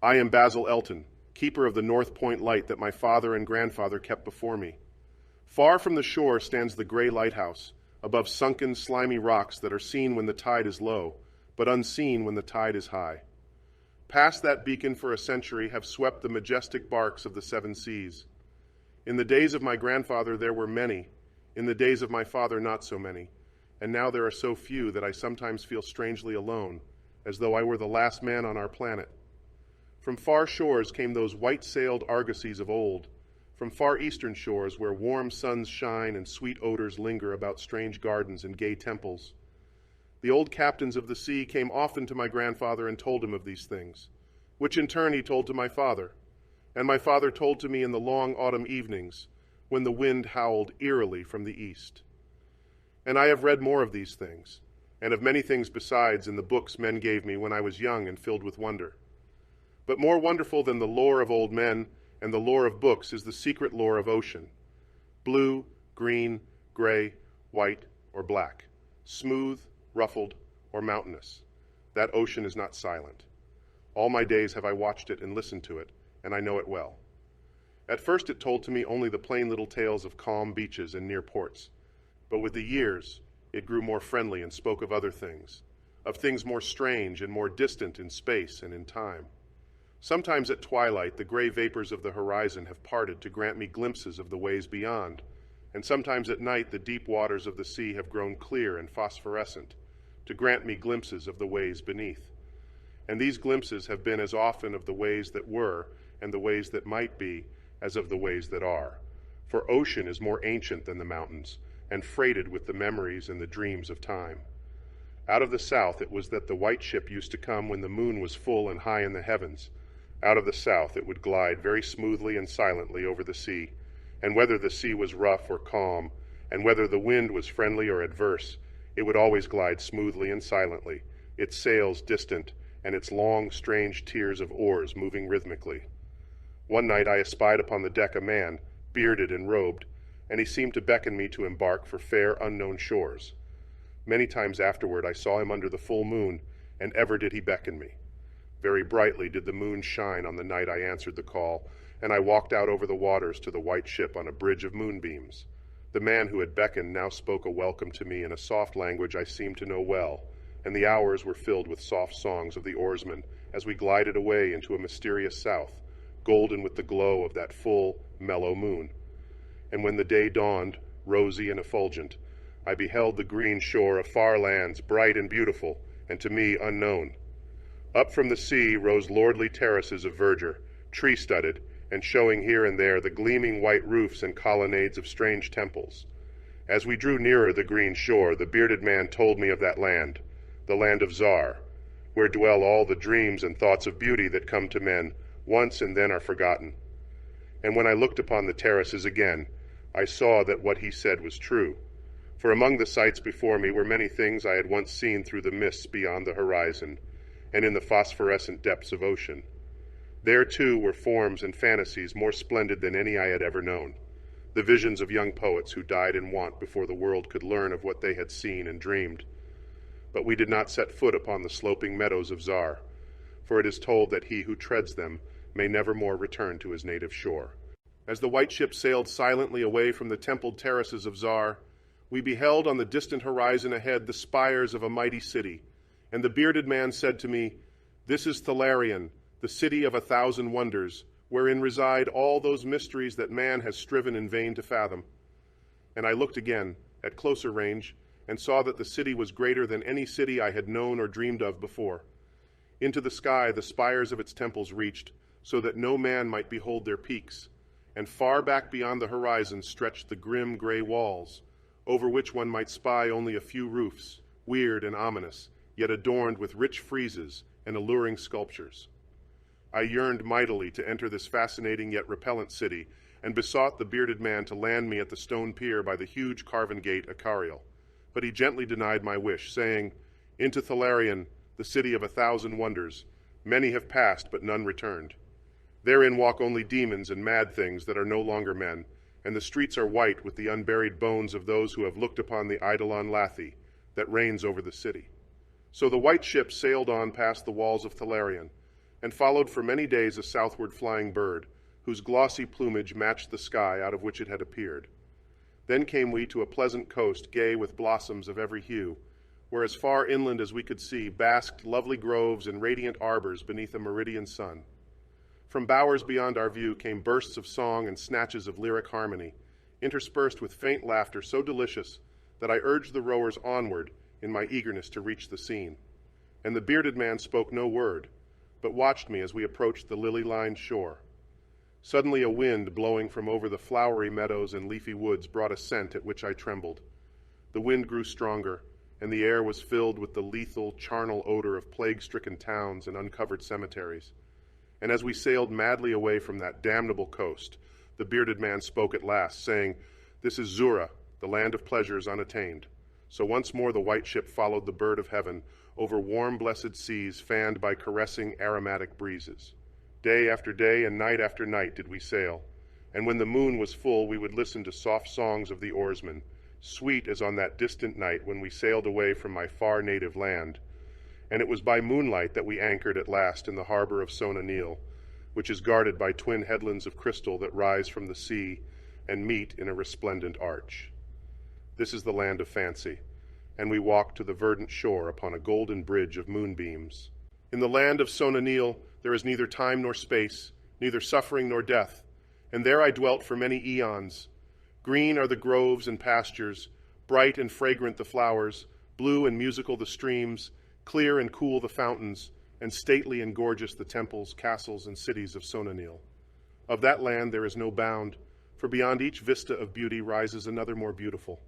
I am Basil Elton, keeper of the North Point light that my father and grandfather kept before me. Far from the shore stands the gray lighthouse, above sunken, slimy rocks that are seen when the tide is low, but unseen when the tide is high. Past that beacon for a century have swept the majestic barks of the seven seas. In the days of my grandfather there were many, in the days of my father not so many, and now there are so few that I sometimes feel strangely alone, as though I were the last man on our planet. From far shores came those white-sailed argosies of old, from far eastern shores where warm suns shine and sweet odors linger about strange gardens and gay temples. The old captains of the sea came often to my grandfather and told him of these things, which in turn he told to my father, and my father told to me in the long autumn evenings when the wind howled eerily from the east. And I have read more of these things, and of many things besides in the books men gave me when I was young and filled with wonder. But more wonderful than the lore of old men and the lore of books is the secret lore of ocean. Blue, green, gray, white, or black, smooth, ruffled, or mountainous. That ocean is not silent. All my days have I watched it and listened to it, and I know it well. At first it told to me only the plain little tales of calm beaches and near ports, but with the years it grew more friendly and spoke of other things, of things more strange and more distant in space and in time. Sometimes at twilight the gray vapors of the horizon have parted to grant me glimpses of the ways beyond, and sometimes at night the deep waters of the sea have grown clear and phosphorescent to grant me glimpses of the ways beneath. And these glimpses have been as often of the ways that were and the ways that might be as of the ways that are. For ocean is more ancient than the mountains, and freighted with the memories and the dreams of time. Out of the south it was that the white ship used to come when the moon was full and high in the heavens. Out of the south it would glide very smoothly and silently over the sea, and whether the sea was rough or calm, and whether the wind was friendly or adverse, it would always glide smoothly and silently, its sails distant, and its long, strange tiers of oars moving rhythmically. One night I espied upon the deck a man, bearded and robed, and he seemed to beckon me to embark for fair unknown shores. Many times afterward I saw him under the full moon, and ever did he beckon me. Very brightly did the moon shine on the night I answered the call, and I walked out over the waters to the white ship on a bridge of moonbeams. The man who had beckoned now spoke a welcome to me in a soft language I seemed to know well, and the hours were filled with soft songs of the oarsmen as we glided away into a mysterious south, golden with the glow of that full, mellow moon. And when the day dawned, rosy and effulgent, I beheld the green shore of far lands, bright and beautiful, and to me unknown. Up from the sea rose lordly terraces of verdure, tree-studded, and showing here and there the gleaming white roofs and colonnades of strange temples. As we drew nearer the green shore, the bearded man told me of that land, the land of Zar, where dwell all the dreams and thoughts of beauty that come to men once and then are forgotten. And when I looked upon the terraces again, I saw that what he said was true, for among the sights before me were many things I had once seen through the mists beyond the horizon, and in the phosphorescent depths of ocean. There, too, were forms and fantasies more splendid than any I had ever known, the visions of young poets who died in want before the world could learn of what they had seen and dreamed. But we did not set foot upon the sloping meadows of Zar, for it is told that he who treads them may never more return to his native shore. As the white ship sailed silently away from the templed terraces of Zar, we beheld on the distant horizon ahead the spires of a mighty city, and the bearded man said to me, "This is Thalarion, the city of 1,000 wonders, wherein reside all those mysteries that man has striven in vain to fathom." And I looked again, at closer range, and saw that the city was greater than any city I had known or dreamed of before. Into the sky the spires of its temples reached, so that no man might behold their peaks, and far back beyond the horizon stretched the grim gray walls, over which one might spy only a few roofs, weird and ominous, yet adorned with rich friezes and alluring sculptures. I yearned mightily to enter this fascinating yet repellent city, and besought the bearded man to land me at the stone pier by the huge carven gate Icarial. But he gently denied my wish, saying, "Into Thalarion, the city of 1,000 wonders, many have passed, but none returned. Therein walk only demons and mad things that are no longer men, and the streets are white with the unburied bones of those who have looked upon the Eidolon Lathi that reigns over the city." So the white ship sailed on past the walls of Thalarion, and followed for many days a southward flying bird, whose glossy plumage matched the sky out of which it had appeared. Then came we to a pleasant coast gay with blossoms of every hue, where as far inland as we could see basked lovely groves and radiant arbors beneath a meridian sun. From bowers beyond our view came bursts of song and snatches of lyric harmony, interspersed with faint laughter so delicious that I urged the rowers onward in my eagerness to reach the scene. And the bearded man spoke no word, but watched me as we approached the lily-lined shore. Suddenly a wind blowing from over the flowery meadows and leafy woods brought a scent at which I trembled. The wind grew stronger, and the air was filled with the lethal, charnel odor of plague-stricken towns and uncovered cemeteries. And as we sailed madly away from that damnable coast, the bearded man spoke at last, saying, "This is Zura, the land of pleasures unattained." So once more the white ship followed the bird of heaven over warm, blessed seas fanned by caressing, aromatic breezes. Day after day and night after night did we sail, and when the moon was full we would listen to soft songs of the oarsmen, sweet as on that distant night when we sailed away from my far native land. And it was by moonlight that we anchored at last in the harbor of Sona Nyl, which is guarded by twin headlands of crystal that rise from the sea and meet in a resplendent arch. This is the land of fancy, and we walked to the verdant shore upon a golden bridge of moonbeams. In the land of Sona Nyl there is neither time nor space, neither suffering nor death, and there I dwelt for many eons. Green are the groves and pastures, bright and fragrant the flowers, blue and musical the streams, clear and cool the fountains, and stately and gorgeous the temples, castles, and cities of Sona Nyl. Of that land there is no bound, for beyond each vista of beauty rises another more beautiful.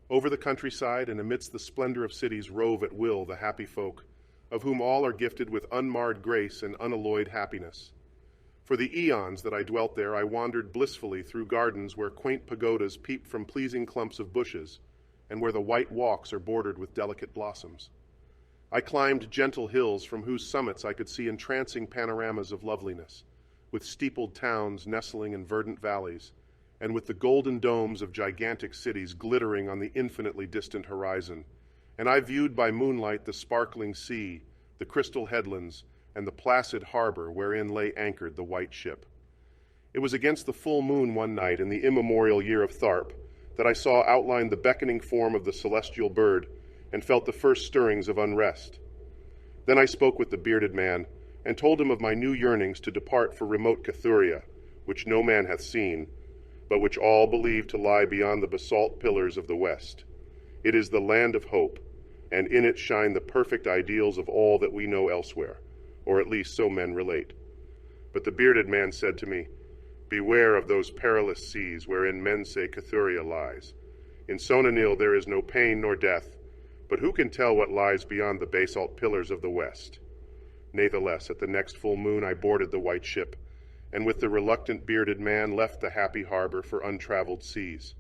Over the countryside and amidst the splendor of cities rove at will the happy folk, of whom all are gifted with unmarred grace and unalloyed happiness. For the eons that I dwelt there, I wandered blissfully through gardens where quaint pagodas peep from pleasing clumps of bushes, and where the white walks are bordered with delicate blossoms. I climbed gentle hills from whose summits I could see entrancing panoramas of loveliness, with steepled towns nestling in verdant valleys, and with the golden domes of gigantic cities glittering on the infinitely distant horizon. And I viewed by moonlight the sparkling sea, the crystal headlands, and the placid harbor wherein lay anchored the white ship. It was against the full moon one night in the immemorial year of Tharp that I saw outlined the beckoning form of the celestial bird and felt the first stirrings of unrest. Then I spoke with the bearded man and told him of my new yearnings to depart for remote Cathuria, which no man hath seen, but which all believe to lie beyond the basalt pillars of the west. It is the land of hope, and in it shine the perfect ideals of all that we know elsewhere, or at least so men relate. But the bearded man said to me, "Beware of those perilous seas wherein men say Cathuria lies. In Sona Nyl there is no pain nor death, but who can tell what lies beyond the basalt pillars of the west?" Natheless, at the next full moon I boarded the white ship, and with the reluctant bearded man left the happy harbor for untraveled seas.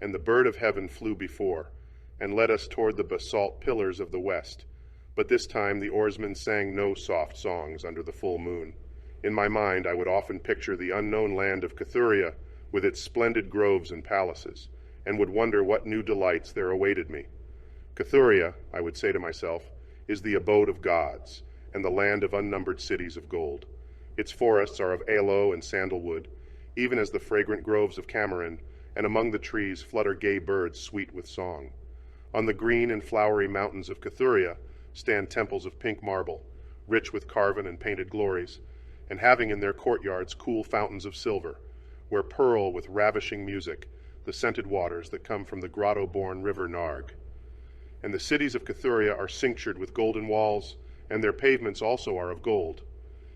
And the bird of heaven flew before, and led us toward the basalt pillars of the west. But this time the oarsmen sang no soft songs under the full moon. In my mind I would often picture the unknown land of Cathuria with its splendid groves and palaces, and would wonder what new delights there awaited me. Cathuria, I would say to myself, is the abode of gods, and the land of unnumbered cities of gold. Its forests are of aloe and sandalwood, even as the fragrant groves of Cameron, and among the trees flutter gay birds sweet with song. On the green and flowery mountains of Cathuria stand temples of pink marble, rich with carven and painted glories, and having in their courtyards cool fountains of silver, where purl with ravishing music the scented waters that come from the grotto-born river Narg. And the cities of Cathuria are cinctured with golden walls, and their pavements also are of gold.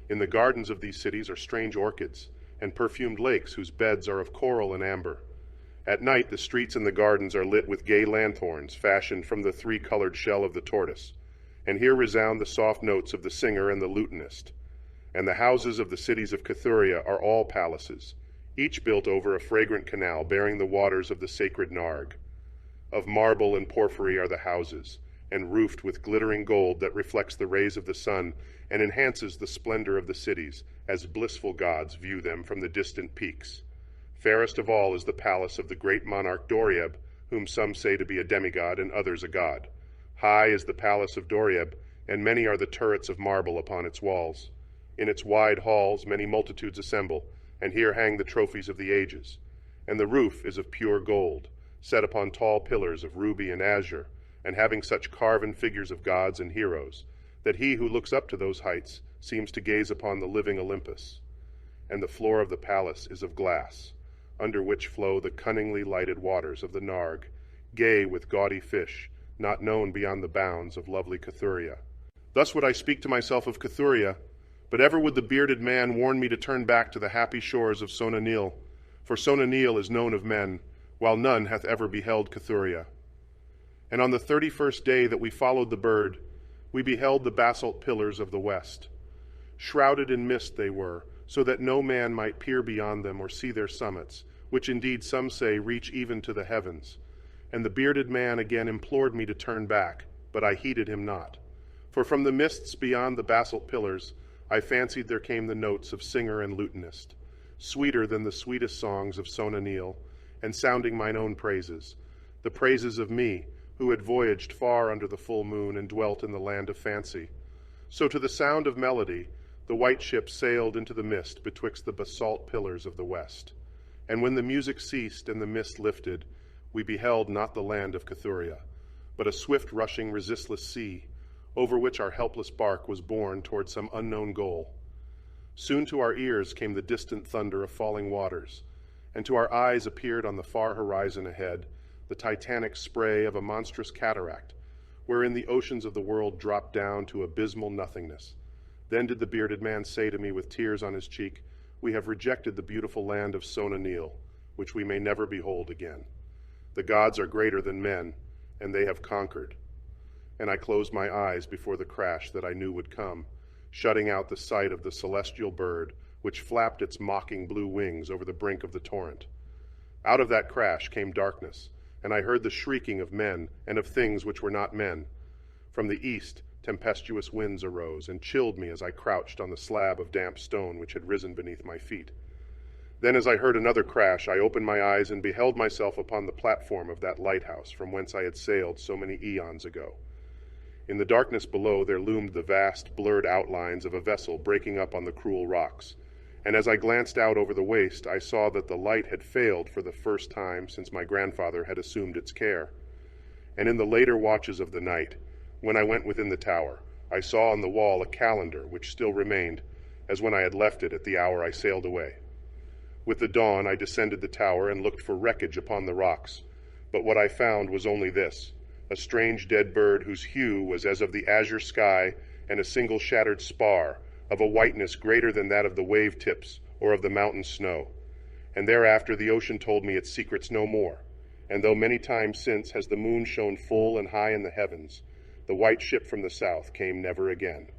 In the gardens of these cities are strange orchids, and perfumed lakes whose beds are of coral and amber. At night the streets and the gardens are lit with gay lanthorns fashioned from the three-colored shell of the tortoise, and here resound the soft notes of the singer and the lutenist. And the houses of the cities of Cathuria are all palaces, each built over a fragrant canal bearing the waters of the sacred Narg. Of marble and porphyry are the houses, and roofed with glittering gold that reflects the rays of the sun and enhances the splendor of the cities as blissful gods view them from the distant peaks. Fairest of all is the palace of the great monarch Dorieb, whom some say to be a demigod and others a god. High is the palace of Dorieb, and many are the turrets of marble upon its walls. In its wide halls many multitudes assemble, and here hang the trophies of the ages. And the roof is of pure gold, set upon tall pillars of ruby and azure, and having such carven figures of gods and heroes, that he who looks up to those heights seems to gaze upon the living Olympus. And the floor of the palace is of glass, under which flow the cunningly lighted waters of the Narg, gay with gaudy fish, not known beyond the bounds of lovely Cathuria. Thus would I speak to myself of Cathuria, but ever would the bearded man warn me to turn back to the happy shores of Sonanil, for Sonanil is known of men, while none hath ever beheld Cathuria. And on the 31st day that we followed the bird, we beheld the basalt pillars of the west. Shrouded in mist they were, so that no man might peer beyond them or see their summits, which indeed some say reach even to the heavens. And the bearded man again implored me to turn back, but I heeded him not. For from the mists beyond the basalt pillars I fancied there came the notes of singer and lutanist, sweeter than the sweetest songs of Sonanil, and sounding mine own praises, the praises of me, who had voyaged far under the full moon and dwelt in the land of fancy. So to the sound of melody, the white ship sailed into the mist betwixt the basalt pillars of the west. And when the music ceased and the mist lifted, we beheld not the land of Cathuria, but a swift rushing resistless sea, over which our helpless bark was borne toward some unknown goal. Soon to our ears came the distant thunder of falling waters, and to our eyes appeared on the far horizon ahead the titanic spray of a monstrous cataract, wherein the oceans of the world dropped down to abysmal nothingness. Then did the bearded man say to me with tears on his cheek, "We have rejected the beautiful land of Sonanil, which we may never behold again. The gods are greater than men, and they have conquered." And I closed my eyes before the crash that I knew would come, shutting out the sight of the celestial bird which flapped its mocking blue wings over the brink of the torrent. Out of that crash came darkness, and I heard the shrieking of men and of things which were not men. From the east tempestuous winds arose and chilled me as I crouched on the slab of damp stone which had risen beneath my feet. Then as I heard another crash, I opened my eyes and beheld myself upon the platform of that lighthouse from whence I had sailed so many eons ago. In the darkness below there loomed the vast, blurred outlines of a vessel breaking up on the cruel rocks, and as I glanced out over the waste, I saw that the light had failed for the first time since my grandfather had assumed its care. And in the later watches of the night, when I went within the tower, I saw on the wall a calendar which still remained, as when I had left it at the hour I sailed away. With the dawn I descended the tower and looked for wreckage upon the rocks, but what I found was only this: a strange dead bird whose hue was as of the azure sky, and a single shattered spar, of a whiteness greater than that of the wave tips or of the mountain snow. And thereafter the ocean told me its secrets no more, and though many times since has the moon shone full and high in the heavens, the white ship from the south came never again.